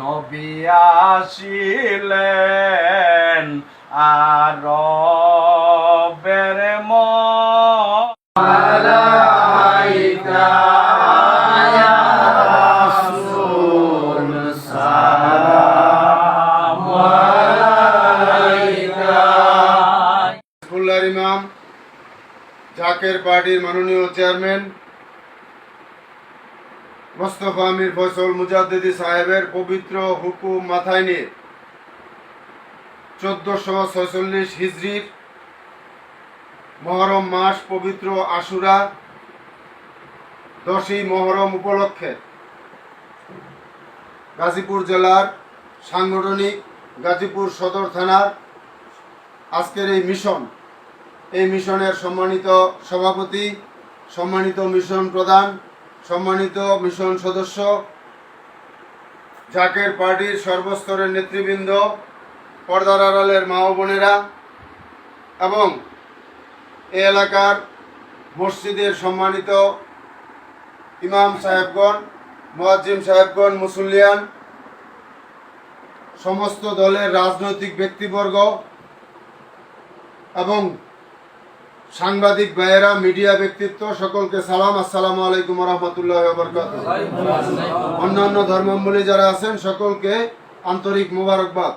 নবী আসিলেন আরবের মালাইকা ইয়া রাসূল সালাম আলাইকা। হিজবুল্লাহর ইমাম জাকের পার্টির মাননীয় চেয়ারম্যান মোস্তফা আমির ফয়সল মুজাদ্দিদি সাহেবের পবিত্র হুকুম মাথায় নিয়ে 1446 হিজরির মহরম মাস পবিত্র আশুরা 10ই মহরম উপলক্ষে গাজীপুর জেলার সাংগঠনিক গাজীপুর সদর থানার আজকের এই মিশনের সম্মানিত সভাপতি, সম্মানিত মিশন প্রধান, সম্মানিত মিশন সদস্য, জাকের পার্টির সর্বস্তরের নেতৃবৃন্দ, পর্দার আড়ালের মা ও বোনেরা এবং এই এলাকার মসজিদের সম্মানিত ইমাম সাহেবগণ, মুয়াজ্জিম সাহেবগণ, মুসল্লিয়ান, সমস্ত দলের রাজনৈতিক ব্যক্তিবর্গ এবং সাংবাদিক ভাইয়েরা, মিডিয়া ব্যক্তিত্ব, সকলকে সালাম। আসসালামু আলাইকুম ওয়া রাহমাতুল্লাহি ওয়া বারাকাতুহু। অন্যান্য ধর্মাবলম্বী যারা আছেন সকলকে আন্তরিক মোবারকবাদ।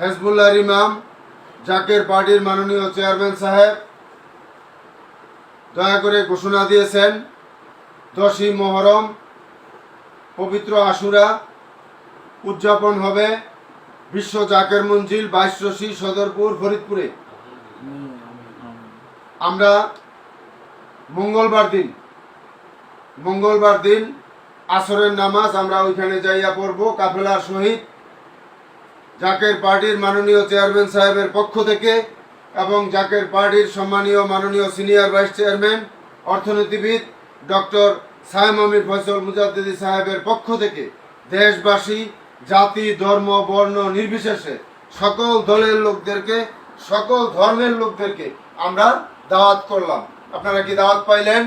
হিজবুল্লাহর ইমাম জাকের পার্টির মাননীয় চেয়ারম্যান সাহেব দয়া করে ঘোষণা দিয়েছেন 10ই মহরম পবিত্র আশুরা উদযাপন হবে বিশ্ব জাকের মঞ্জিল 22 সদরপুর ফরিদপুরে। আমরা মঙ্গলবার দিন আসরের নামাজ আমরা ওইখানে যাইয়া পড়ব কাফেলার সহিত। জাকের পার্টির মাননীয় চেয়ারম্যান সাহেবের পক্ষ থেকে এবং জাকের পার্টির সম্মানীয় মাননীয় সিনিয়র ভাইস চেয়ারম্যান অর্থনীতিবিদ ডক্টর সায়েম আমির ফয়সল মুজাদ্দিদি সাহেবের পক্ষ থেকে দেশবাসী, জাতি, ধর্ম, বর্ণ নির্বিশেষে সকল দলের লোকদেরকে, সকল ধর্মের লোকদেরকে আমরা দাওয়াত করলাম। আপনারা কি দাওয়াত পাইলেন?